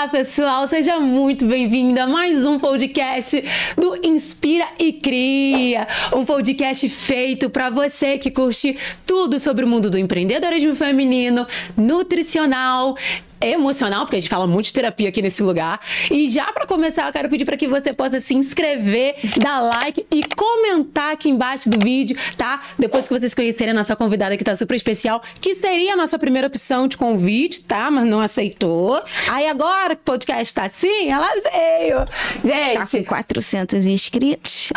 pessoal, seja muito bem-vindo a mais um podcast do Inspira e Cria, um podcast feito para você que curte tudo sobre o mundo do empreendedorismo feminino, nutricional, emocional, porque a gente fala muito de terapia aqui nesse lugar. E já para começar, eu quero pedir para que você possa se inscrever, dar like e comentar aqui embaixo do vídeo, tá? Depois que vocês conhecerem a nossa convidada que tá super especial, que seria a nossa primeira opção de convite, tá? Mas não aceitou. Aí agora que o podcast tá assim, ela veio. Gente, tá com 400 inscritos.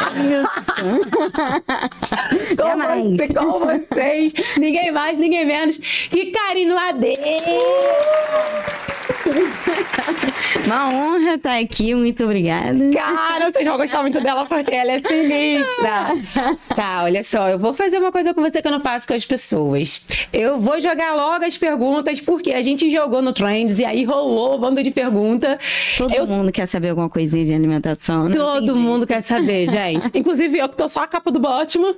Com vocês, ninguém mais, ninguém menos que Karine Ladez. Uma honra estar aqui, muito obrigada. Cara, vocês vão gostar muito dela porque ela é sinistra. Tá, olha só, eu vou fazer uma coisa com você que eu não faço com as pessoas. Eu vou jogar logo as perguntas, porque a gente jogou no Trends e aí rolou um bando de perguntas. Todo mundo quer saber alguma coisinha de alimentação, né? Todo mundo quer saber, gente. Inclusive eu que tô só a capa do Batman.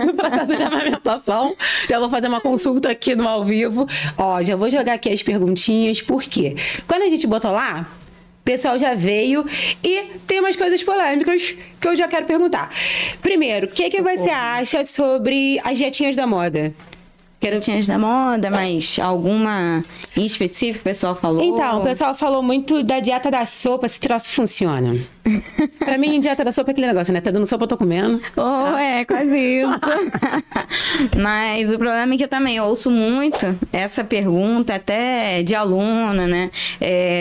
No processo de amamentação, já vou fazer uma consulta aqui no ao vivo. Ó, já vou jogar aqui as perguntinhas, porque quando a gente botou lá, o pessoal já veio e tem umas coisas polêmicas que eu já quero perguntar. Primeiro, o que você acha sobre as dietinhas da moda? Dietinhas da moda, mas alguma em específico o pessoal falou? Então, o pessoal falou muito da dieta da sopa, se troço funciona. Pra mim, dieta da sopa é aquele negócio, né? Tá dando sopa, eu tô comendo. É, quase isso. Mas o problema é que eu também ouço muito essa pergunta, até de aluna, né?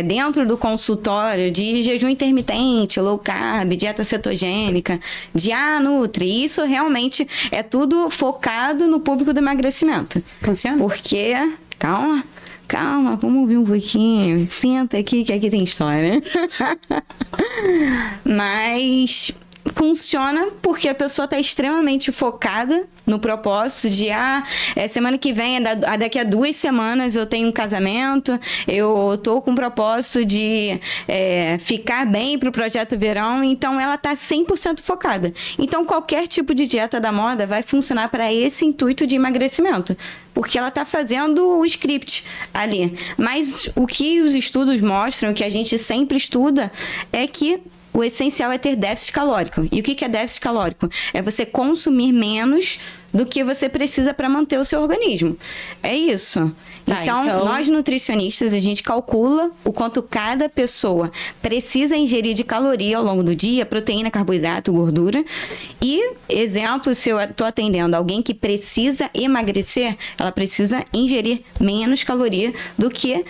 Dentro do consultório, de jejum intermitente, low carb, dieta cetogênica, de Nutri. Isso realmente é tudo focado no público do emagrecimento. Funciona? Porque, calma, vamos ouvir um pouquinho. Senta aqui, que aqui tem história. Mas funciona porque a pessoa está extremamente focada no propósito de semana que vem, daqui a 2 semanas eu tenho um casamento, eu tô com o propósito de ficar bem pro projeto verão, então ela tá 100% focada. Então qualquer tipo de dieta da moda vai funcionar para esse intuito de emagrecimento, porque ela tá fazendo o script ali. Mas o que os estudos mostram, que a gente sempre estuda, é que o essencial é ter déficit calórico. E o que é déficit calórico? É você consumir menos do que você precisa para manter o seu organismo. É isso. Então, nós nutricionistas, a gente calcula o quanto cada pessoa precisa ingerir de caloria ao longo do dia, proteína, carboidrato, gordura. E, exemplo, se eu estou atendendo alguém que precisa emagrecer, ela precisa ingerir menos caloria do que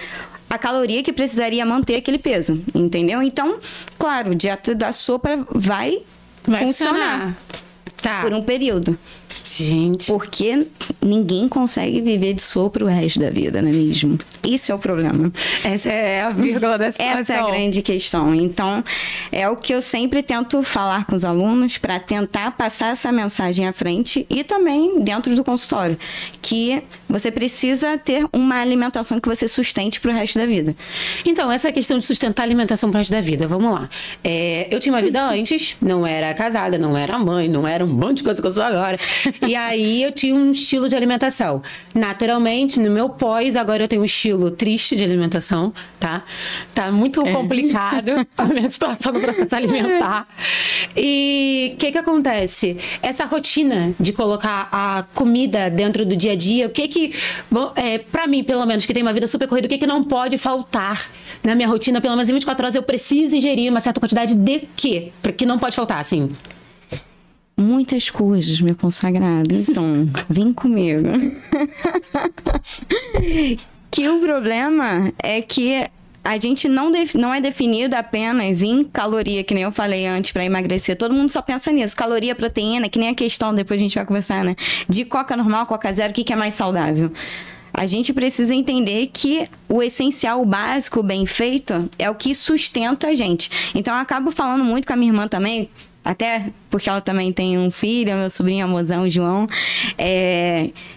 a caloria que precisaria manter aquele peso, entendeu? Então, claro, dieta da sopa vai funcionar. Tá. Por um período. Gente. Porque ninguém consegue viver de sopa o resto da vida, não é mesmo? Isso é o problema. Essa é a vírgula da situação. Essa é a grande questão. Então, é o que eu sempre tento falar com os alunos para tentar passar essa mensagem à frente e também dentro do consultório, que você precisa ter uma alimentação que você sustente para o resto da vida. Então, essa questão de sustentar a alimentação para o resto da vida, vamos lá. Eu tinha uma vida antes, não era casada, não era mãe, não era um monte de coisa que eu sou agora. E aí eu tinha um estilo de alimentação. Naturalmente, no meu pós, agora eu tenho um estilo triste de alimentação, tá? Tá muito complicado a minha situação no processo alimentar. E o que acontece? Essa rotina de colocar a comida dentro do dia a dia, o que pra mim, pelo menos, que tem uma vida super corrida, o que não pode faltar na minha rotina, pelo menos em 24 horas, eu preciso ingerir uma certa quantidade de quê? Que não pode faltar, assim? Muitas coisas, meu consagrado. Então, vem comigo. Que o problema é que a gente não é definido apenas em caloria, que nem eu falei antes, para emagrecer. Todo mundo só pensa nisso. Caloria, proteína, que nem a questão, depois a gente vai conversar, né? De Coca normal, Coca zero, o que é mais saudável? A gente precisa entender que o essencial, o básico, o bem feito, é o que sustenta a gente. Então, eu acabo falando muito com a minha irmã também, até porque ela também tem um filho, meu sobrinho amozão, João,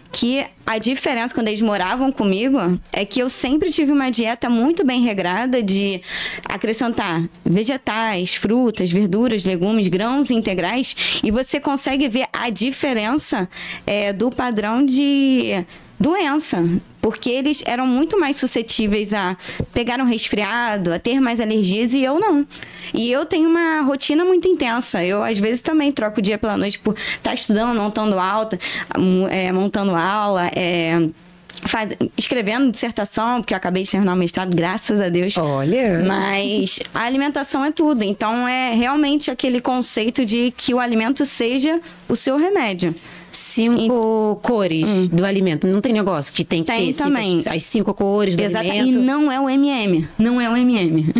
que a diferença quando eles moravam comigo é que eu sempre tive uma dieta muito bem regrada de acrescentar vegetais, frutas, verduras, legumes, grãos integrais, e você consegue ver a diferença do padrão de doença. Porque eles eram muito mais suscetíveis a pegar um resfriado, a ter mais alergias, e eu não. E eu tenho uma rotina muito intensa. Eu, às vezes, também troco o dia pela noite por estar estudando, montando aula, escrevendo dissertação, porque eu acabei de terminar o mestrado, graças a Deus. Olha! Mas a alimentação é tudo. Então, é realmente aquele conceito de que o alimento seja o seu remédio. 5 cores do alimento. Não tem negócio que tem que ter também. As 5 cores do alimento. E não é o MM. Não é o MM.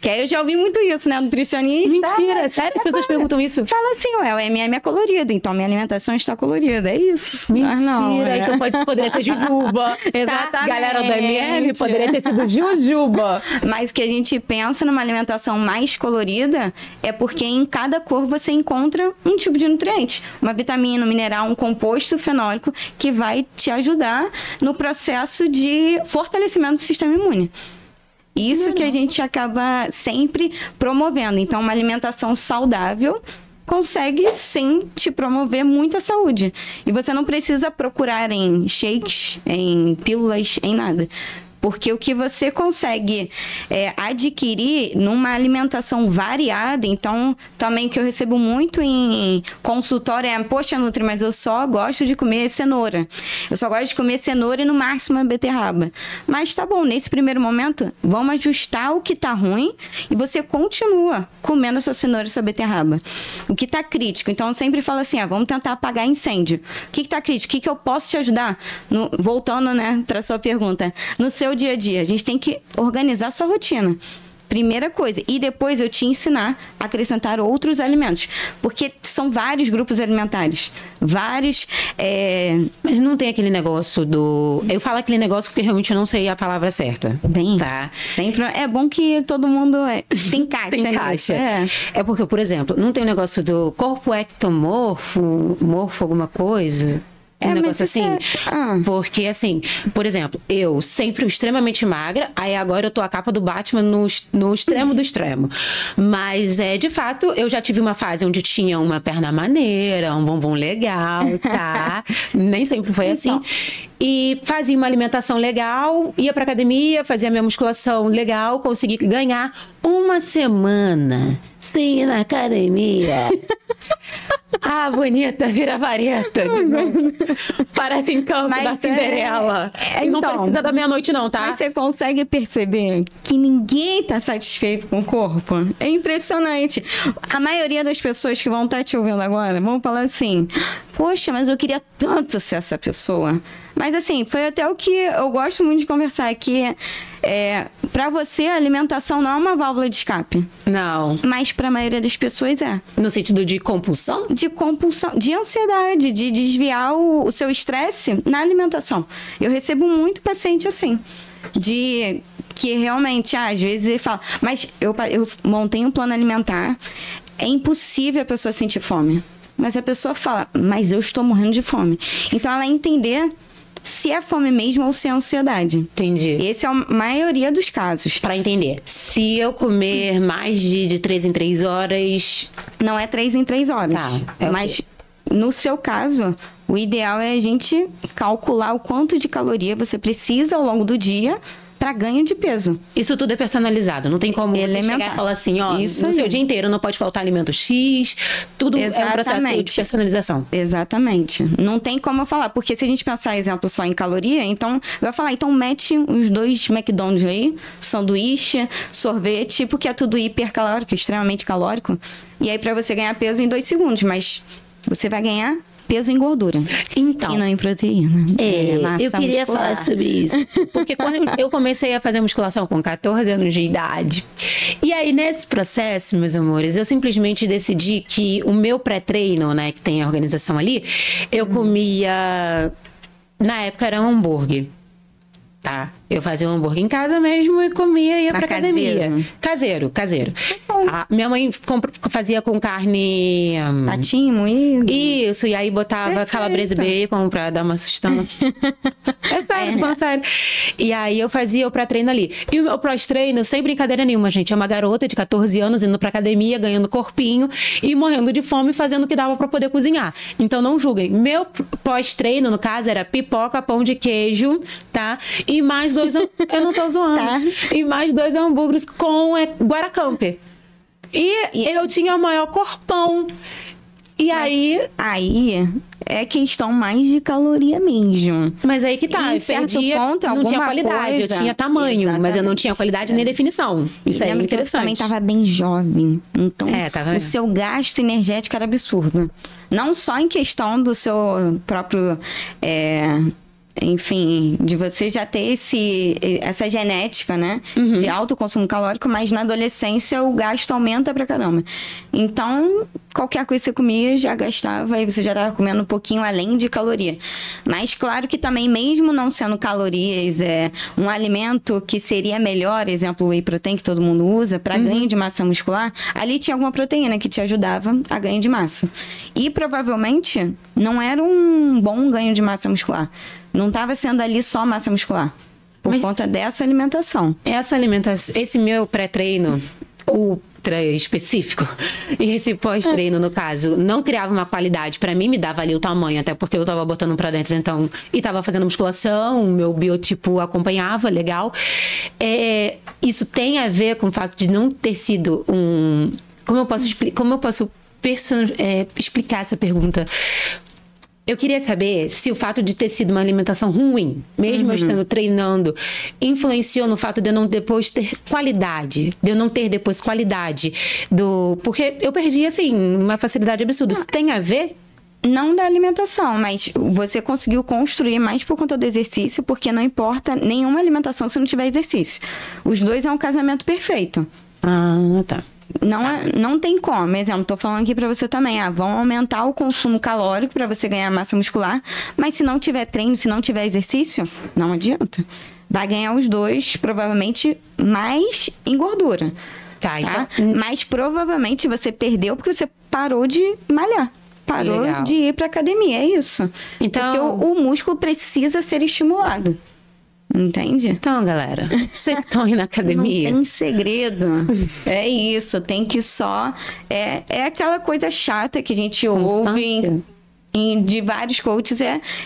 Que aí eu já ouvi muito isso, né? Nutricionista. Mentira, sério? As pessoas perguntam isso? Fala assim, o MM é colorido, então minha alimentação está colorida. É isso. Mentira, não, então poderia ser jujuba. Exatamente. Tá? Galera do MM, poderia ter sido jujuba. Mas o que a gente pensa numa alimentação mais colorida é porque em cada cor você encontra um tipo de nutriente. Uma vitamina, um mineral, um composto fenólico que vai te ajudar no processo de fortalecimento do sistema imune. Isso que a gente acaba sempre promovendo. Então, uma alimentação saudável consegue, sim, te promover muita saúde. E você não precisa procurar em shakes, em pílulas, em nada. Porque o que você consegue adquirir numa alimentação variada, então, também que eu recebo muito em consultório poxa, Nutri, mas eu só gosto de comer cenoura. Eu só gosto de comer cenoura e no máximo a beterraba. Mas tá bom, nesse primeiro momento, vamos ajustar o que tá ruim e você continua comendo a sua cenoura e sua beterraba. O que tá crítico, então eu sempre falo assim, vamos tentar apagar incêndio. O que tá crítico? O que eu posso te ajudar? Voltando, né, pra sua pergunta. No seu dia a dia, a gente tem que organizar a sua rotina. Primeira coisa. E depois eu te ensinar a acrescentar outros alimentos. Porque são vários grupos alimentares. Vários... Mas não tem aquele negócio do... Eu falo aquele negócio porque realmente eu não sei a palavra certa. Bem, tá? Sempre é bom que todo mundo se encaixa. Se encaixa. É porque, por exemplo, não tem o negócio do corpo ectomorfo, morfo alguma coisa... Um negócio assim, porque assim, por exemplo, eu sempre extremamente magra, aí agora eu tô a capa do Batman no extremo do extremo. Mas de fato, eu já tive uma fase onde tinha uma perna maneira, um bumbum legal, tá? Nem sempre foi assim. E fazia uma alimentação legal, ia pra academia, fazia minha musculação legal, consegui ganhar uma semana sem ir na academia. Bonita, vira vareta. Parece Encanto da Cinderela. Não precisa da meia-noite não, tá? Mas você consegue perceber que ninguém tá satisfeito com o corpo? É impressionante. A maioria das pessoas que vão estar te ouvindo agora vão falar assim, poxa, mas eu queria tanto ser essa pessoa. Mas assim, foi até o que eu gosto muito de conversar aqui. Pra você, a alimentação não é uma válvula de escape. Não. Mas pra maioria das pessoas é. No sentido de compulsão? De compulsão, de ansiedade, de desviar o seu estresse na alimentação. Eu recebo muito paciente assim. De que realmente, às vezes ele fala, mas eu montei um plano alimentar, é impossível a pessoa sentir fome. Mas a pessoa fala, mas eu estou morrendo de fome. Então ela entender se é fome mesmo ou se é ansiedade. Entendi. Esse é a maioria dos casos. Pra entender, se eu comer mais de 3 em 3 horas... Não é 3 em 3 horas. Tá. Mas no seu caso, o ideal é a gente calcular o quanto de caloria você precisa ao longo do dia para ganho de peso. Isso tudo é personalizado. Não tem como você chegar e falar assim, no seu dia inteiro não pode faltar alimento X. Tudo é um processo de personalização. Exatamente. Não tem como eu falar. Porque se a gente pensar, exemplo, só em caloria, então vai falar, então mete uns 2 McDonald's aí, sanduíche, sorvete, porque é tudo hipercalórico, extremamente calórico. E aí para você ganhar peso em 2 segundos, mas você vai ganhar peso em gordura. Então. E não em proteína. Eu queria falar sobre isso. Porque quando eu comecei a fazer musculação com 14 anos de idade. E aí, nesse processo, meus amores, eu simplesmente decidi que o meu pré-treino, né, que tem a organização ali, eu comia... Na época era um hambúrguer. Tá? Eu fazia um hambúrguer em casa mesmo e comia e ia pra academia. Caseiro. Minha mãe fazia com carne... patinho moído. Isso, e aí botava calabresa e bacon pra dar uma sustância. tô falando sério. E aí eu fazia o pré-treino ali. E o meu pós-treino, sem brincadeira nenhuma, gente, é uma garota de 14 anos indo pra academia, ganhando corpinho e morrendo de fome, fazendo o que dava pra poder cozinhar. Então não julguem. Meu pós-treino, no caso, era pipoca, pão de queijo, tá? E mais 2... Eu não tô zoando. Tá. E mais 2 hambúrgueres com guaracampe. E eu tinha o maior corpão. E aí é questão mais de caloria mesmo. Mas aí que tá, eu perdia, ponto, não tinha qualidade, eu tinha tamanho, exatamente, mas eu não tinha qualidade nem definição. Isso aí é interessante. Você também tava bem jovem, então o seu gasto energético era absurdo. Não só em questão do seu próprio... enfim, de você já ter essa genética, né? De alto consumo calórico, mas na adolescência o gasto aumenta pra caramba. Então, qualquer coisa que você comia já gastava e você já estava comendo um pouquinho além de caloria. Mas claro que também, mesmo não sendo calorias, um alimento que seria melhor, exemplo, o whey protein que todo mundo usa, para ganho de massa muscular, ali tinha alguma proteína que te ajudava a ganho de massa. E provavelmente não era um bom ganho de massa muscular. Não estava sendo ali só massa muscular. Por conta dessa alimentação. Esse meu pré-treino, ultra específico, e esse pós-treino, no caso, não criava uma qualidade. Pra mim, me dava ali o tamanho, até porque eu tava botando pra dentro, então, e tava fazendo musculação, o meu biotipo acompanhava, legal. Isso tem a ver com o fato de não ter sido Como eu posso explicar essa pergunta? Eu queria saber se o fato de ter sido uma alimentação ruim, mesmo eu estando treinando, influenciou no fato de eu não depois ter qualidade. Porque eu perdi, assim, uma facilidade absurda. Isso tem a ver? Não da alimentação, mas você conseguiu construir mais por conta do exercício, porque não importa nenhuma alimentação se não tiver exercício. Os dois é um casamento perfeito. Ah, tá. Não tem como. Exemplo, tô falando aqui pra você também. Vão aumentar o consumo calórico pra você ganhar massa muscular, mas se não tiver treino, se não tiver exercício, não adianta. Vai ganhar os dois, provavelmente, mais em gordura. Tá? Então... Mas provavelmente você perdeu porque você parou de malhar. Parou de ir pra academia, é isso. Então... Porque o músculo precisa ser estimulado. Entende? Então, galera, vocês estão indo na academia? Não tem segredo. É isso, tem que só... É aquela coisa chata que a gente ouve de vários coaches,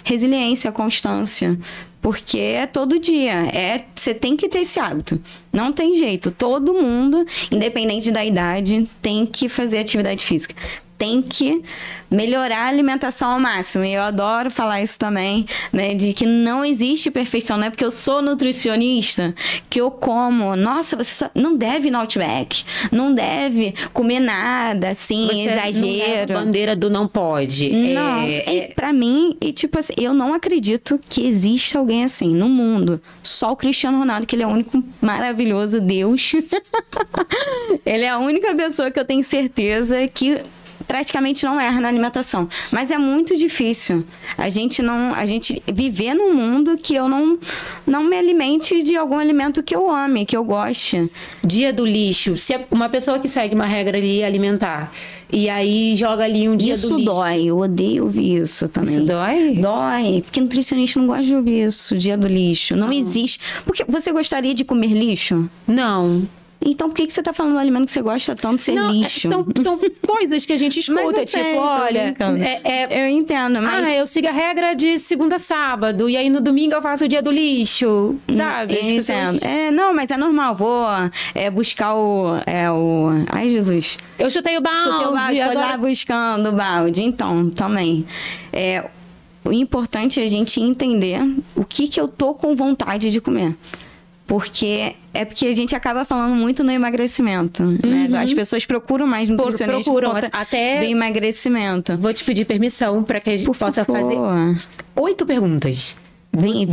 resiliência, constância. Porque é todo dia. Você tem que ter esse hábito. Não tem jeito. Todo mundo, independente da idade, tem que fazer atividade física. Tem que melhorar a alimentação ao máximo. E eu adoro falar isso também, né? De que não existe perfeição. Não é porque eu sou nutricionista que eu como. Nossa, você não deve ir no Outback. Não deve comer nada, assim, você exagero. Não leva a bandeira do não pode. Não, pra mim, tipo assim, eu não acredito que exista alguém assim no mundo. Só o Cristiano Ronaldo, que ele é o único maravilhoso Deus. Ele é a única pessoa que eu tenho certeza que praticamente não erra na alimentação. Mas é muito difícil a gente viver num mundo que eu não me alimente de algum alimento que eu ame, que eu goste. Dia do lixo. Se é uma pessoa que segue uma regra ali alimentar e aí joga ali um dia do lixo. Isso dói. Eu odeio ouvir isso também. Isso dói? Dói. Porque nutricionista não gosta de ouvir isso, dia do lixo. Não existe. Porque você gostaria de comer lixo? Não. Então, por que você tá falando do alimento que você gosta tanto de ser lixo? São coisas que a gente escuta, tipo, olha... eu entendo, mas... eu sigo a regra de segunda a sábado, e aí no domingo eu faço o dia do lixo, sabe? Eu entendo. Não, mas é normal, vou buscar Ai, Jesus. Eu chutei o balde. Tô lá buscando o balde, então, também. O importante é a gente entender o que eu tô com vontade de comer. Porque a gente acaba falando muito no emagrecimento, né? As pessoas procuram mais nutricionista por conta do emagrecimento. Vou te pedir permissão para que a gente possa fazer 8 perguntas. Vem.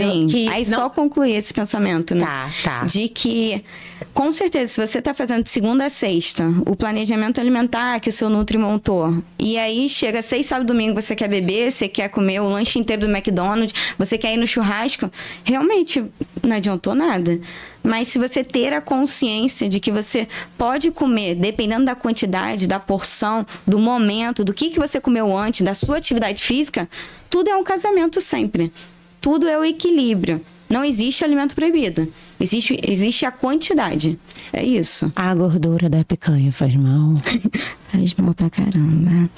Só concluir esse pensamento, né? Tá. De que, com certeza, se você tá fazendo de segunda a sexta, o planejamento alimentar que o seu Nutri montou, e aí chega sexta, sábado, domingo, você quer beber, você quer comer o lanche inteiro do McDonald's, você quer ir no churrasco, realmente não adiantou nada. Mas se você ter a consciência de que você pode comer, dependendo da quantidade, da porção, do momento, do que você comeu antes, da sua atividade física, tudo é um casamento sempre. Tudo é o equilíbrio. Não existe alimento proibido. Existe a quantidade. É isso. A gordura da picanha faz mal? Faz mal pra caramba.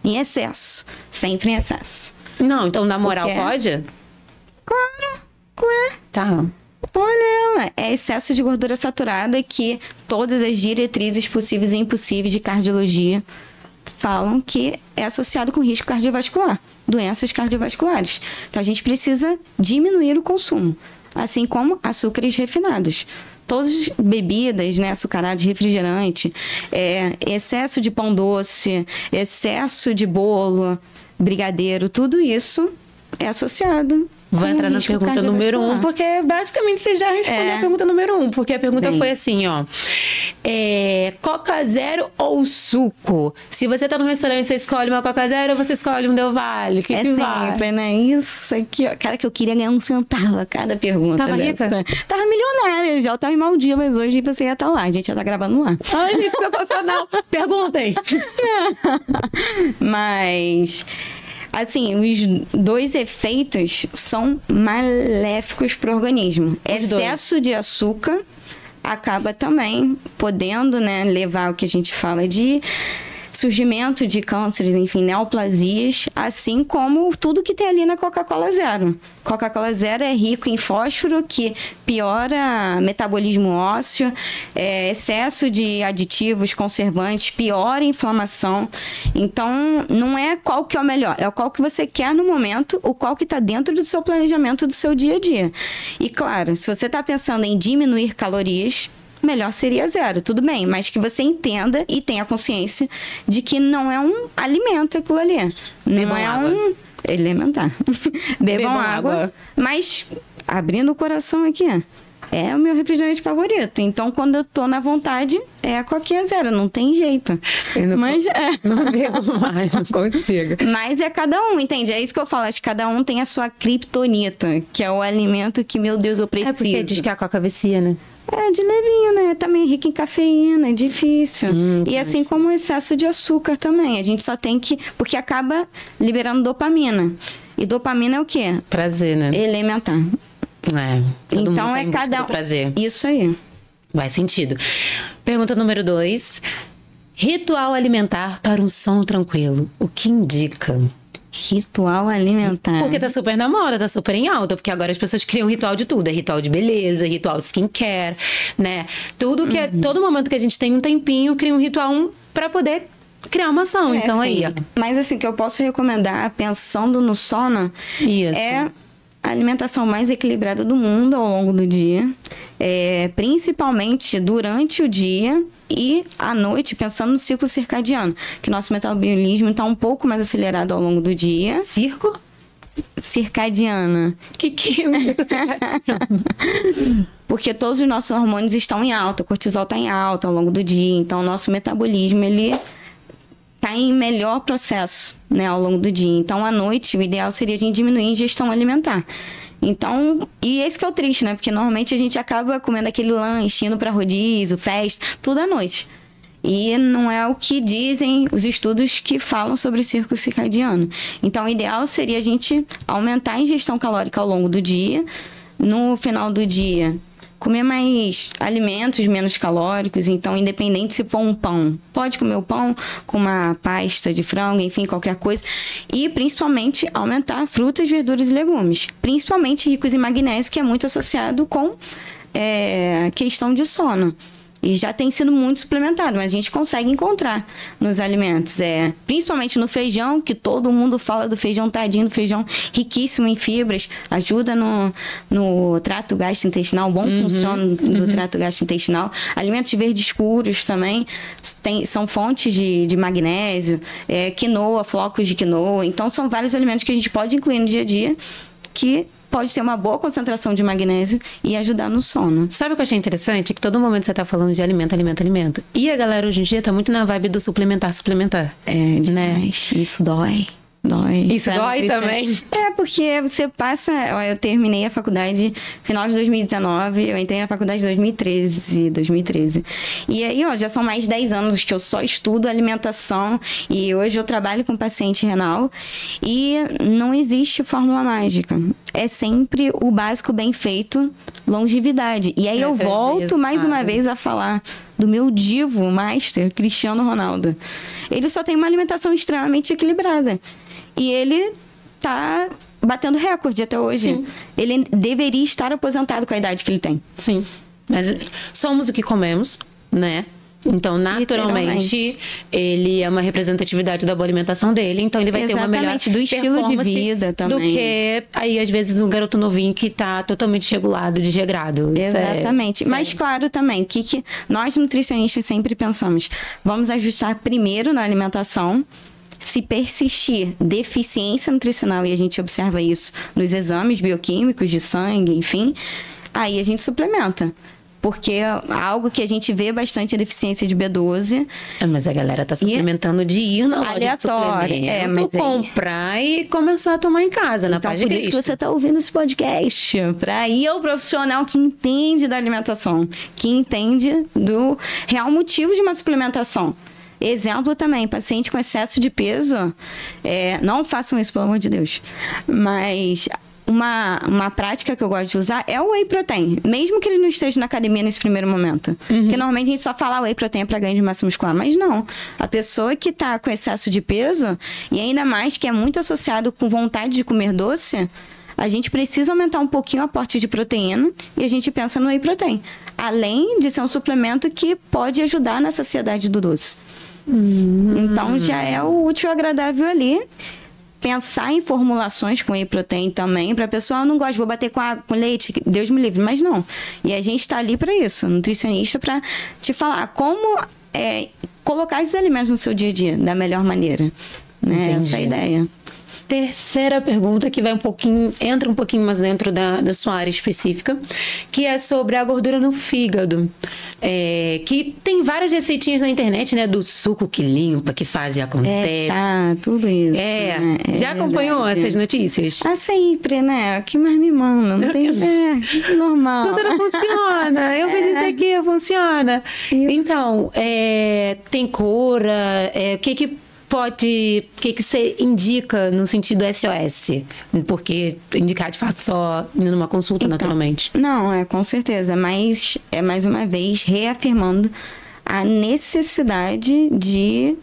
Em excesso. Sempre em excesso. Não, então na moral pode? Claro. Ué. Tá. Olha, é excesso de gordura saturada que todas as diretrizes possíveis e impossíveis de cardiologia falam que é associado com risco cardiovascular, doenças cardiovasculares. Então, a gente precisa diminuir o consumo, assim como açúcares refinados. Todas as bebidas, né, açucaradas, refrigerante, excesso de pão doce, excesso de bolo, brigadeiro, tudo isso é associado. Vou entrar na pergunta número 1, porque basicamente você já respondeu a pergunta número 1, porque a pergunta foi assim, ó. Coca zero ou suco? Se você tá no restaurante, você escolhe uma Coca zero ou você escolhe um Del Valle? Que vai? Sempre, né? Isso aqui, ó. Cara, que eu queria ganhar 1 centavo a cada pergunta. Tava rica? Tava milionária já. Eu tava em Maldivas hoje, você ia estar lá. A gente já tá gravando lá. Ai, gente, sensacional. Perguntem. Mas... assim, os 2 efeitos são maléficos para o organismo. Excesso de açúcar acaba também podendo, né, levar ao que a gente fala de surgimento de cânceres, enfim, neoplasias, assim como tudo que tem ali na Coca-Cola Zero. Coca-Cola Zero é rico em fósforo, que piora metabolismo ósseo, excesso de aditivos, conservantes, piora a inflamação. Então, não é qual que é o melhor, é qual que você quer no momento, o qual que está dentro do seu planejamento do seu dia a dia. E claro, se você está pensando em diminuir calorias, melhor seria zero, tudo bem, mas que você entenda e tenha consciência de que não é um alimento aquilo ali. Não é um elementar. Bebam água, mas abrindo o coração aqui, é o meu refrigerante favorito. Então, quando eu tô na vontade, é a Coquinha Zero, não tem jeito. Não bebo mais, não consigo. Mas é cada um, entende? É isso que eu falo, acho que cada um tem a sua criptonita, que é o alimento que, meu Deus, eu preciso. É porque diz que a Coca vicia, né? De levinho, né? Também rica em cafeína, é difícil. E assim como o excesso de açúcar também. A gente só tem que... porque acaba liberando dopamina. E dopamina é o quê? Prazer, né? Elementar. Todo então mundo é cada um. Prazer. Isso aí. Faz sentido. Pergunta número 2. Ritual alimentar para um sono tranquilo. O que indica? Ritual alimentar. Porque tá super na moda, tá super em alta. Porque agora as pessoas criam ritual de tudo. É ritual de beleza, ritual skincare, né? Tudo que todo momento que a gente tem um tempinho, cria um ritual pra poder criar uma ação. Então aí, ó. Mas assim, o que eu posso recomendar, pensando no sono, é a alimentação mais equilibrada do mundo ao longo do dia. Principalmente durante o dia e à noite, pensando no ciclo circadiano, que nosso metabolismo está um pouco mais acelerado ao longo do dia. Circo? Circadiana. Que é um ciclo circadiano? Porque todos os nossos hormônios estão em alta, o cortisol está em alta ao longo do dia, então o nosso metabolismo, ele está em melhor processo, né, ao longo do dia. Então, à noite, o ideal seria a gente diminuir a ingestão alimentar. Então, e esse que é o triste, né? Porque normalmente a gente acaba comendo aquele lanche, indo pra rodízio, festa, tudo à noite. E não é o que dizem os estudos que falam sobre o ciclo circadiano. Então, o ideal seria a gente aumentar a ingestão calórica ao longo do dia. No final do dia, comer mais alimentos menos calóricos. Então, independente se for um pão, pode comer o pão com uma pasta de frango, enfim, qualquer coisa. E, principalmente, aumentar frutas, verduras e legumes. Principalmente ricos em magnésio, que é muito associado com questão de sono. E já tem sido muito suplementado, mas a gente consegue encontrar nos alimentos. Principalmente no feijão, que todo mundo fala do feijão tadinho, do feijão riquíssimo em fibras, ajuda no trato gastrointestinal, bom funcionamento do trato gastrointestinal. Alimentos verdes escuros também são fontes de magnésio, quinoa, flocos de quinoa. Então, são vários alimentos que a gente pode incluir no dia a dia que pode ter uma boa concentração de magnésio e ajudar no sono. Sabe o que eu achei interessante? Que todo momento você tá falando de alimento. E a galera hoje em dia tá muito na vibe do suplementar. Demais. Né? Isso dói. Dói. Isso dói também? É, porque você passa... Eu terminei a faculdade final de 2019, eu entrei na faculdade em 2013. E aí, já são mais de 10 anos que eu só estudo alimentação e hoje eu trabalho com paciente renal e não existe fórmula mágica. É sempre o básico bem feito, longevidade. E aí eu volto mais uma vez a falar do meu divo master, Cristiano Ronaldo. Ele só tem uma alimentação extremamente equilibrada. E ele tá batendo recorde até hoje. Sim. Ele deveria estar aposentado com a idade que ele tem. Sim. Mas somos o que comemos, né? Então, naturalmente, ele é uma representatividade da boa alimentação dele. Então, ele vai ter uma melhor do estilo de vida também. Do que, aí, às vezes, um garoto novinho que tá totalmente regulado, desregrado. Exatamente. Mas, claro, também, que nós nutricionistas sempre pensamos, vamos ajustar primeiro na alimentação. Se persistir deficiência nutricional, e a gente observa isso nos exames bioquímicos de sangue, enfim, aí a gente suplementa. Porque algo que a gente vê bastante é deficiência de B12. Mas a galera tá suplementando de ir na loja de suplemento, mas comprar e começar a tomar em casa, na página. Por isso que você tá ouvindo esse podcast. Pra ir ao profissional que entende da alimentação, que entende do real motivo de uma suplementação. Exemplo também, paciente com excesso de peso, não façam isso, pelo amor de Deus. Mas uma prática que eu gosto de usar é o whey protein, mesmo que ele não esteja na academia nesse primeiro momento. Porque normalmente a gente só fala whey protein para ganho de massa muscular, mas não. A pessoa que tá com excesso de peso, e ainda mais que é muito associado com vontade de comer doce, a gente precisa aumentar um pouquinho o aporte de proteína e a gente pensa no whey protein. Além de ser um suplemento que pode ajudar na saciedade do doce. Então já é o útil e agradável ali. Pensar em formulações com whey protein também, para a pessoa, não gosta, vou bater com leite, Deus me livre, mas não. E a gente está ali para isso, nutricionista, para te falar como colocar esses alimentos no seu dia a dia da melhor maneira. Né? Essa é a ideia. Terceira pergunta, que vai entra um pouquinho mais dentro da sua área específica, que é sobre a gordura no fígado. Que tem várias receitinhas na internet, né? Do suco que limpa, que faz e acontece. Tudo isso. Já acompanhou essas notícias? Sempre, né? O que mais me manda? Não tem... normal. Tudo não funciona. Eu fiz isso aqui, funciona. Isso. Então, tem cura? O que você indica no sentido SOS? Porque indicar, de fato, só numa consulta, naturalmente. Não, com certeza. Mas mais uma vez reafirmando a necessidade de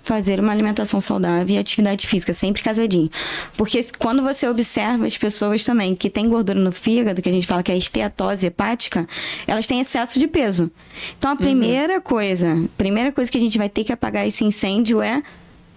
fazer uma alimentação saudável e atividade física, sempre casadinho. Porque quando você observa as pessoas também que têm gordura no fígado, que a gente fala que é a esteatose hepática, elas têm excesso de peso. Então, a primeira coisa que a gente vai ter que apagar esse incêndio é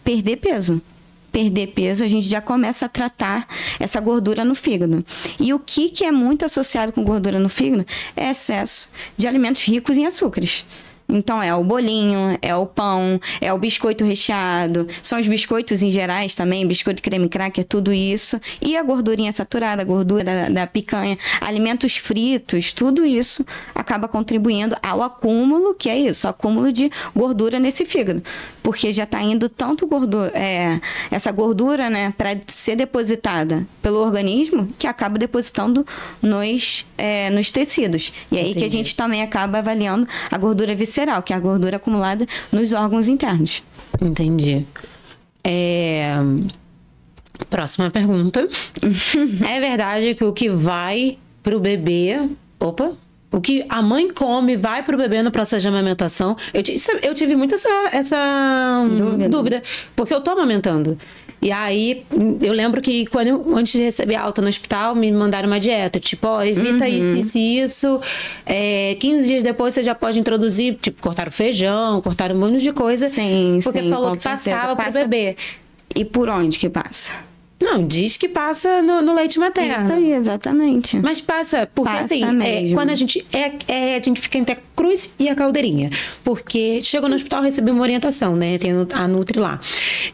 perder peso. Perder peso, a gente já começa a tratar essa gordura no fígado. E o que é muito associado com gordura no fígado é excesso de alimentos ricos em açúcares. Então, é o bolinho, é o pão, é o biscoito recheado, são os biscoitos em gerais também, biscoito creme cracker, tudo isso. E a gordurinha saturada, a gordura da picanha, alimentos fritos, tudo isso acaba contribuindo ao acúmulo, que é isso, acúmulo de gordura nesse fígado. Porque já está indo tanto essa gordura, né, para ser depositada pelo organismo, que acaba depositando nos tecidos. E aí que a gente também acaba avaliando a gordura visceral, que é a gordura acumulada nos órgãos internos. Entendi. Próxima pergunta. É verdade que o que vai pro bebê... O que a mãe come vai pro bebê no processo de amamentação? Eu tive muito essa dúvida, porque eu tô amamentando. E aí, eu lembro que antes de receber alta no hospital, me mandaram uma dieta. Tipo, evita isso. 15 dias depois você já pode introduzir, tipo, cortar o feijão, cortar um monte de coisa. Sim, porque falou que passava pro bebê. E por onde que passa? Não, diz que passa no leite materno. Isso aí, exatamente. Mas passa, porque Passa assim, mesmo. quando a gente a gente fica entre a cruz e a caldeirinha. Porque chegou no hospital, recebeu uma orientação, né? Tem a Nutri lá.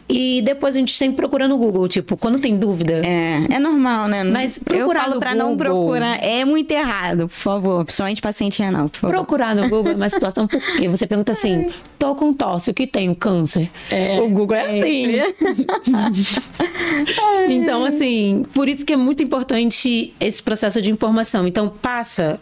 E depois a gente sempre procura no Google, tipo, quando tem dúvida. É normal, né? Mas eu procurar falo no pra não Google- procurar. É muito errado, por favor. Principalmente paciente renal, por favor. Procurar no Google é uma situação porque você pergunta assim, tô com tosse, o que tem? O câncer. O Google é assim. Então, assim, por isso que é muito importante esse processo de informação. Então, passa,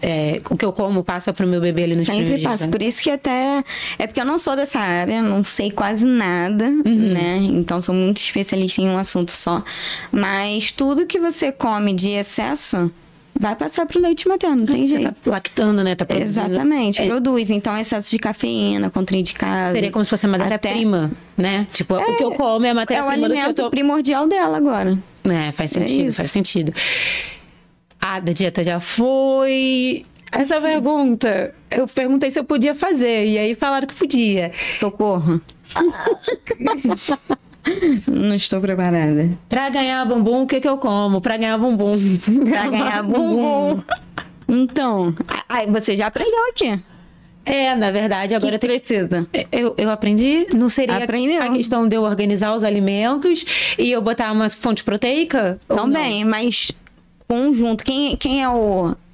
o que eu como, passa pro meu bebê ali nos Sempre primeiros passa. dias. Por isso que até... É porque eu não sou dessa área, não sei quase nada, né? Então, sou muito especialista em um assunto só. Mas tudo que você come de excesso vai passar pro leite materno, não tem Você jeito. tá lactando, né? Tá produzindo. Exatamente, produz. Então, excesso de cafeína, contraindicado. Seria como se fosse a matéria-prima, né? Tipo, o que eu como é a É o matéria-prima do que eu alimento tô... primordial dela agora. Faz sentido, isso. faz sentido. A da dieta já foi... Essa pergunta, eu perguntei se eu podia fazer, e aí falaram que podia. Socorro. Não estou preparada. Pra ganhar bumbum, o que que eu como? Pra ganhar bumbum. Pra ganhar bumbum. Então, você já aprendeu aqui. Na verdade, agora O que precisa? eu aprendi. Não seria Aprendeu. a questão de eu organizar os alimentos e eu botar uma fonte proteica? Ou não? Também, mas conjunto. Quem é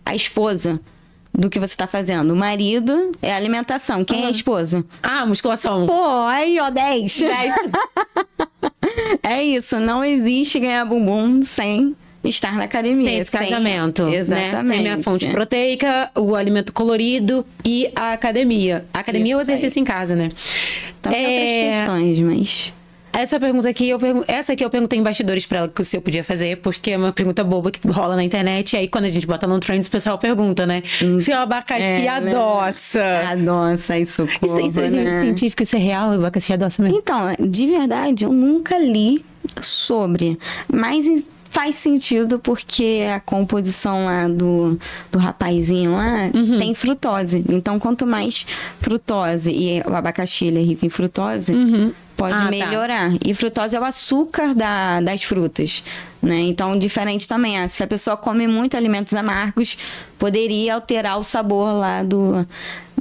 a esposa do que você tá fazendo? O marido é a alimentação. Quem é a esposa? Ah, musculação. Pô, aí, ó, 10. É isso, não existe ganhar bumbum sem estar na academia. Sem esse casamento. Exatamente. Né? Sem minha fonte proteica, o alimento colorido e a academia. A academia é o Isso aí. exercício em casa, né? Também outras questões, mas... Essa pergunta aqui, essa aqui eu perguntei em bastidores pra ela que se eu podia fazer, porque é uma pergunta boba que rola na internet. E aí, quando a gente bota no Trends, o pessoal pergunta, né? Se o abacaxi adoça. Adoça, isso, Isso é científico, isso é real? O abacaxi adoça mesmo? Então, de verdade, eu nunca li sobre, mas faz sentido porque a composição lá do rapazinho lá tem frutose. Então, quanto mais frutose, e o abacaxi ele é rico em frutose, pode Ah, tá. melhorar. E frutose é o açúcar das frutas, né? Então, diferente também. Se a pessoa come muito alimentos amargos, poderia alterar o sabor lá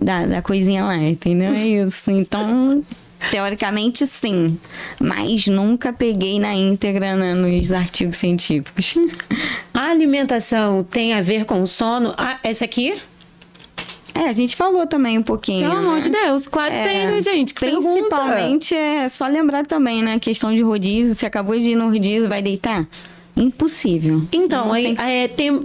da coisinha lá, entendeu? É isso. Então, teoricamente, sim. Mas nunca peguei na íntegra, né, nos artigos científicos. A alimentação tem a ver com o sono? Ah, essa aqui? A gente falou também um pouquinho. Pelo amor de Deus, claro que tem, né, gente? Que Principalmente, é só lembrar também, né? A questão de rodízio. Você acabou de ir no rodízio, vai deitar? Impossível. Então, Não aí,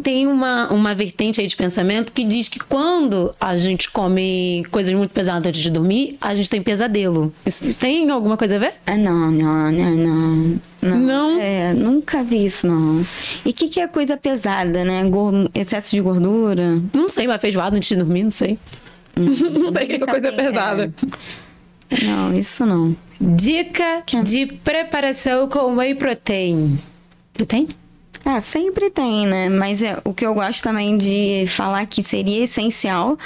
tem uma vertente aí de pensamento que diz que quando a gente come coisas muito pesadas antes de dormir, a gente tem pesadelo. Isso tem alguma coisa a ver? Não. Não? Nunca vi isso, não. E o que é coisa pesada, né? Excesso de gordura? Não sei, uma feijoada antes de dormir, não sei. Não sei o que é coisa pesada. Não, isso não. Dica de preparação com whey protein. Você tem? Sempre tem, né? Mas o que eu gosto também de falar que seria essencial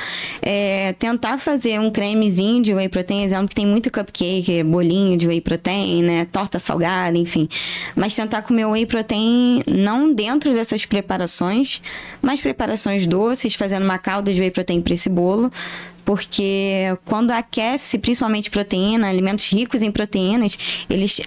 é tentar fazer um cremezinho de whey protein, exemplo, que tem muito cupcake, bolinho de whey protein, né? Torta salgada, enfim. Mas tentar comer whey protein não dentro dessas preparações, mas preparações doces, fazendo uma calda de whey protein para esse bolo. Porque quando aquece, principalmente proteína, alimentos ricos em proteínas, eles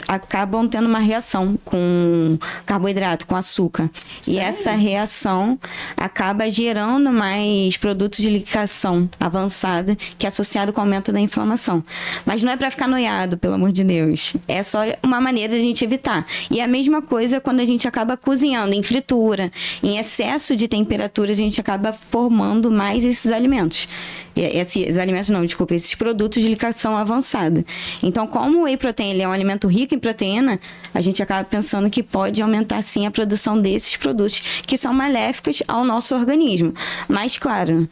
acabam tendo uma reação com carboidrato, com açúcar. Sério? E essa reação acaba gerando mais produtos de ligação avançada, que é associado com o aumento da inflamação. Mas não é para ficar noiado, pelo amor de Deus. É só uma maneira de a gente evitar. E a mesma coisa quando a gente acaba cozinhando em fritura, em excesso de temperatura, a gente acaba formando mais esses alimentos. Esses alimentos não, desculpa, esses produtos de ligação avançada. Então, como o whey protein ele é um alimento rico em proteína, a gente acaba pensando que pode aumentar sim a produção desses produtos que são maléficos ao nosso organismo. Mas, claro,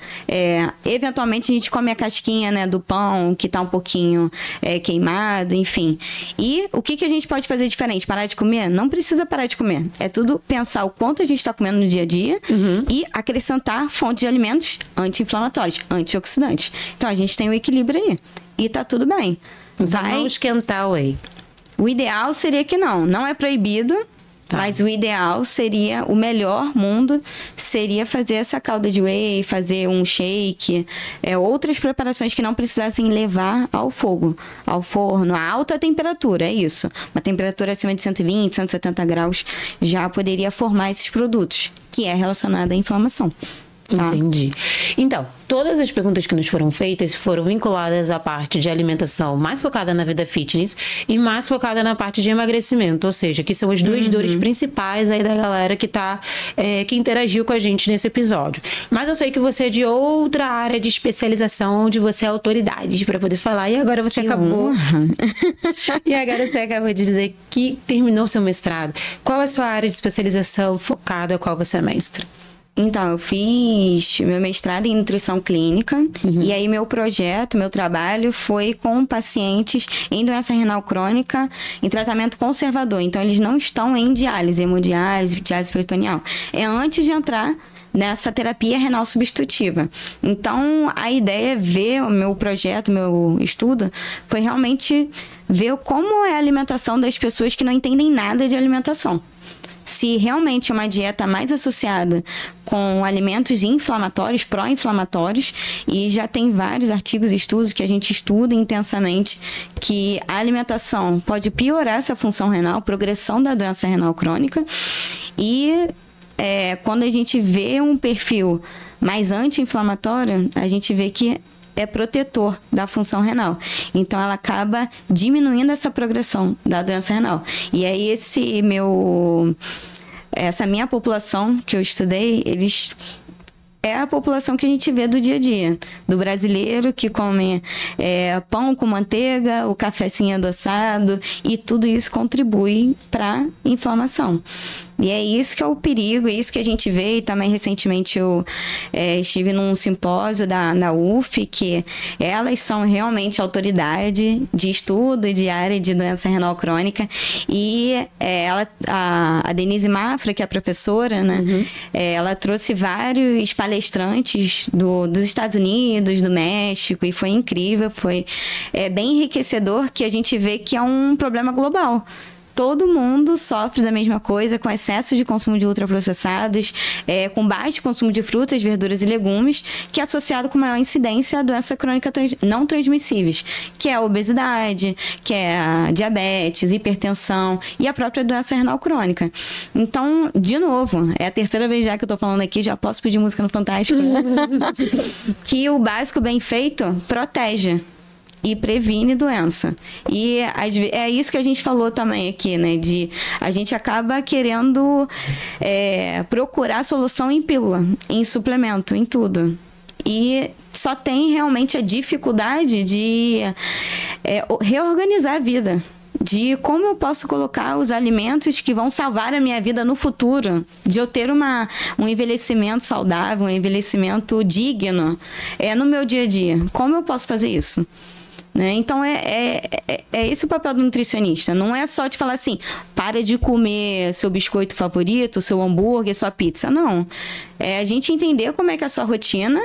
eventualmente a gente come a casquinha, né, do pão que está um pouquinho queimado, enfim. E o que a gente pode fazer diferente? Parar de comer? Não precisa parar de comer. É tudo pensar o quanto a gente está comendo no dia a dia e acrescentar fontes de alimentos anti-inflamatórios, antioxidantes. Então, a gente tem um equilíbrio aí. E tá tudo bem. Então, não esquentar o whey. O ideal seria que não é proibido, Mas o ideal seria, o melhor mundo seria fazer essa calda de whey, fazer um shake, outras preparações que não precisassem levar ao fogo, ao forno, a alta temperatura, é isso. Uma temperatura acima de 120, 170 graus já poderia formar esses produtos, que é relacionada à inflamação. Tá? Entendi. Então, todas as perguntas que nos foram feitas foram vinculadas à parte de alimentação mais focada na vida fitness e mais focada na parte de emagrecimento, ou seja, que são as duas dores principais aí da galera que interagiu com a gente nesse episódio. Mas eu sei que você é de outra área de especialização, onde você é autoridade para poder falar, e agora você acabou de dizer que terminou seu mestrado. Qual é a sua área de especialização focada, qual você é mestra? Então, eu fiz meu mestrado em nutrição clínica e aí meu projeto, meu trabalho foi com pacientes em doença renal crônica em tratamento conservador. Então, eles não estão em diálise, hemodiálise, diálise peritoneal. É antes de entrar nessa terapia renal substitutiva. Então, a ideia é ver o meu projeto, meu estudo, foi realmente ver como é a alimentação das pessoas que não entendem nada de alimentação. Se realmente uma dieta mais associada com alimentos inflamatórios, pró-inflamatórios, e já tem vários artigos e estudos que a gente estuda intensamente que a alimentação pode piorar essa função renal, progressão da doença renal crônica, e quando a gente vê um perfil mais anti-inflamatório, a gente vê que é protetor da função renal. Então, ela acaba diminuindo essa progressão da doença renal. E aí, essa minha população que eu estudei, é a população que a gente vê do dia a dia, do brasileiro que come pão com manteiga, o cafezinho adoçado, e tudo isso contribui para inflamação. E é isso que é o perigo, é isso que a gente vê. E também recentemente eu estive num simpósio da UF, que elas são realmente autoridade de estudo de área de doença renal crônica. E a Denise Mafra, que é a professora, né? Ela trouxe vários palestrantes dos Estados Unidos, do México, e foi incrível, foi bem enriquecedor, que a gente vê que é um problema global. Todo mundo sofre da mesma coisa, com excesso de consumo de ultraprocessados, com baixo consumo de frutas, verduras e legumes, que é associado com maior incidência a doença crônica não transmissíveis, que é a obesidade, que é a diabetes, hipertensão e a própria doença renal crônica. Então, de novo, é a terceira vez já que eu tô falando aqui, já posso pedir música no Fantástico, né? Que o básico bem feito protege e previne doença. E é isso que a gente falou também aqui, né? A gente acaba querendo procurar solução em pílula, em suplemento, em tudo. E só tem realmente a dificuldade de reorganizar a vida. De como eu posso colocar os alimentos que vão salvar a minha vida no futuro, de eu ter um envelhecimento saudável, um envelhecimento digno no meu dia a dia. Como eu posso fazer isso? Né? Então, é esse o papel do nutricionista. Não é só te falar assim, para de comer seu biscoito favorito, seu hambúrguer, sua pizza. Não. É a gente entender como é que é a sua rotina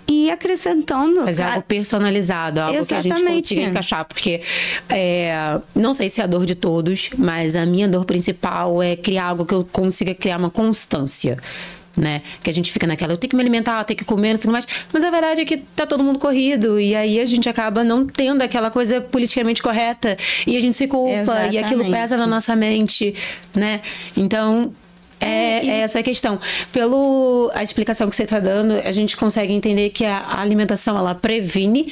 e ir acrescentando. Mas é algo personalizado, algo Exatamente. Que a gente consiga encaixar. Porque, não sei se é a dor de todos, mas a minha dor principal é criar algo que eu consiga criar uma constância. Né? Que a gente fica naquela, eu tenho que me alimentar, eu tenho que comer, não sei mais. Mas a verdade é que tá todo mundo corrido. E aí a gente acaba não tendo aquela coisa politicamente correta. E a gente se culpa. Exatamente. E aquilo pesa na nossa mente, né? Então, essa a questão. A explicação que você está dando, a gente consegue entender que a alimentação, ela previne.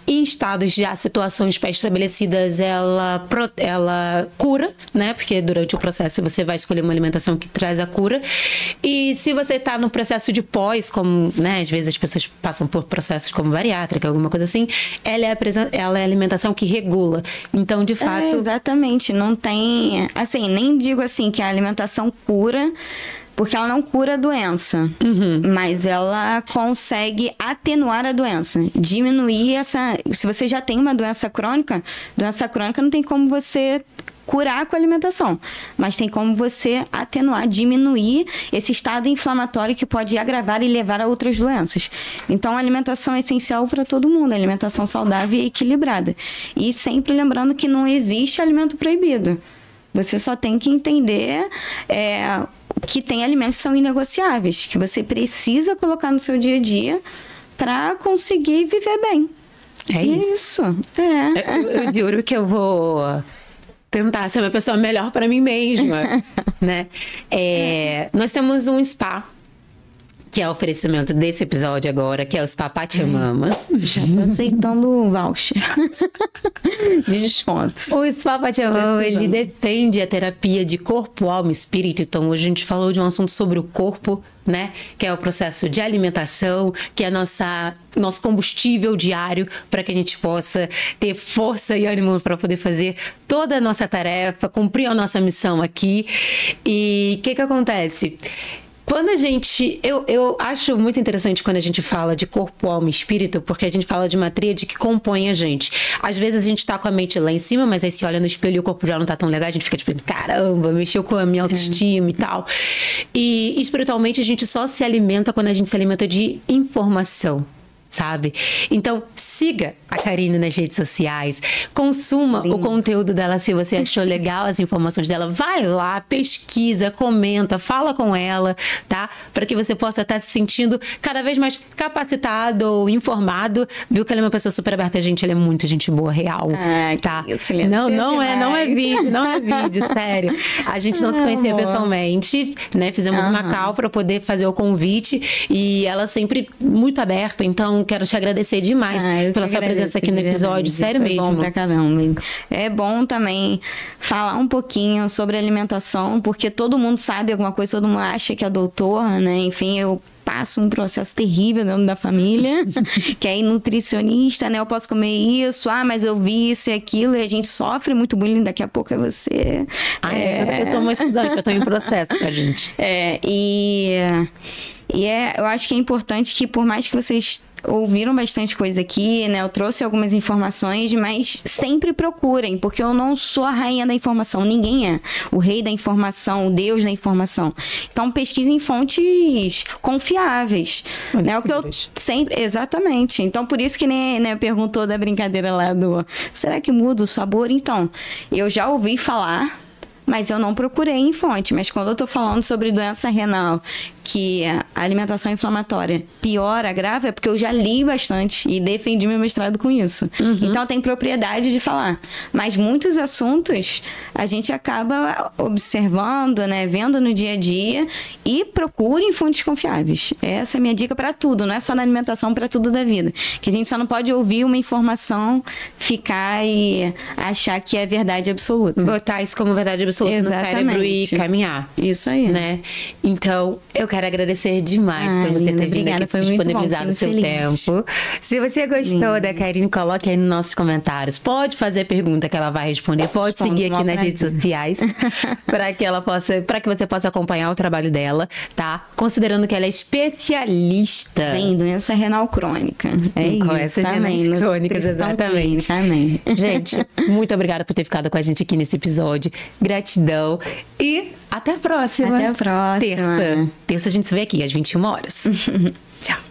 Em estados já situações pré-estabelecidas, ela cura, né? Porque durante o processo você vai escolher uma alimentação que traz a cura. E se você está no processo de pós, como, né? Às vezes as pessoas passam por processos como bariátrica, alguma coisa assim, ela é a alimentação que regula. Então, de fato... exatamente. Não tem... Assim, nem digo assim que a alimentação cura, porque ela não cura a doença, mas ela consegue atenuar a doença, diminuir essa... Se você já tem uma doença crônica não tem como você curar com a alimentação, mas tem como você atenuar, diminuir esse estado inflamatório que pode agravar e levar a outras doenças. Então, a alimentação é essencial para todo mundo, a alimentação saudável e equilibrada. E sempre lembrando que não existe alimento proibido. Você só tem que entender que tem alimentos que são inegociáveis, que você precisa colocar no seu dia a dia para conseguir viver bem. É isso. Eu juro que eu vou tentar ser uma pessoa melhor para mim mesma, né? Nós temos um spa, que é o oferecimento desse episódio agora, que é o Spa Pachamama. Já tô aceitando o voucher de descontos. O Spa Pachamama, ele defende a terapia de corpo, alma e espírito. Então, hoje a gente falou de um assunto sobre o corpo, né? Que é o processo de alimentação, que é nosso combustível diário para que a gente possa ter força e ânimo para poder fazer toda a nossa tarefa, cumprir a nossa missão aqui. E o que acontece? Quando a gente... Eu acho muito interessante quando a gente fala de corpo, alma e espírito, porque a gente fala de uma tríade que compõe a gente. Às vezes a gente tá com a mente lá em cima, mas aí se olha no espelho e o corpo já não tá tão legal, a gente fica tipo, caramba, mexeu com a minha autoestima e tal. E espiritualmente a gente só se alimenta quando a gente se alimenta de informação, sabe? Então, siga a Karine nas redes sociais, consuma o conteúdo dela se você achou legal as informações dela, vai lá, pesquisa, comenta, fala com ela, tá? Para que você possa estar se sentindo cada vez mais capacitado ou informado, viu que ela é uma pessoa super aberta, gente, ela é muito gente boa, real, tá? Isso, não é vídeo, sério. A gente não se conhecia pessoalmente, né? Fizemos uma call para poder fazer o convite e ela sempre muito aberta, então quero te agradecer demais pela sua presença aqui no episódio, sério mesmo. Bom pra caramba. É bom também falar um pouquinho sobre alimentação, porque todo mundo sabe alguma coisa, todo mundo acha que é doutor, né? Enfim, eu passo um processo terrível dentro da família, que é nutricionista, né? Eu posso comer isso, mas eu vi isso e aquilo, e a gente sofre muito bullying, daqui a pouco é você. Eu sou uma estudante, eu tô em processo com a gente. Eu acho que é importante que, por mais que vocês ouviram bastante coisa aqui, né? Eu trouxe algumas informações, mas sempre procurem, porque eu não sou a rainha da informação, ninguém é o rei da informação, o deus da informação. Então, pesquisem fontes confiáveis, né? O que eu sempre... Exatamente. Então, por isso que, né, perguntou da brincadeira lá do... Será que muda o sabor? Então, eu já ouvi falar, mas eu não procurei em fonte. Mas quando eu tô falando sobre doença renal, que a alimentação inflamatória piora, agrava, é porque eu já li bastante e defendi meu mestrado com isso. Então, tem propriedade de falar. Mas muitos assuntos a gente acaba observando, né, vendo no dia a dia, e procurem fontes confiáveis. Essa é a minha dica para tudo, não é só na alimentação, para tudo da vida. Que a gente só não pode ouvir uma informação, ficar e achar que é verdade absoluta. Botar isso como verdade absoluta no cérebro e caminhar. Isso aí. Né? Então, eu quero agradecer demais por você ter vindo aqui, disponibilizado o seu tempo. Se você gostou da Karine, coloque aí nos nossos comentários. Pode fazer pergunta que ela vai responder. Pode seguir aqui nas redes sociais para que você possa acompanhar o trabalho dela, tá? Considerando que ela é especialista em doença renal crônica. Com essas renais crônicas, exatamente. Amém. Gente, muito obrigada por ter ficado com a gente aqui nesse episódio. Gratidão e até a próxima. Até a próxima. Terça a gente se vê aqui às 21 horas. Tchau.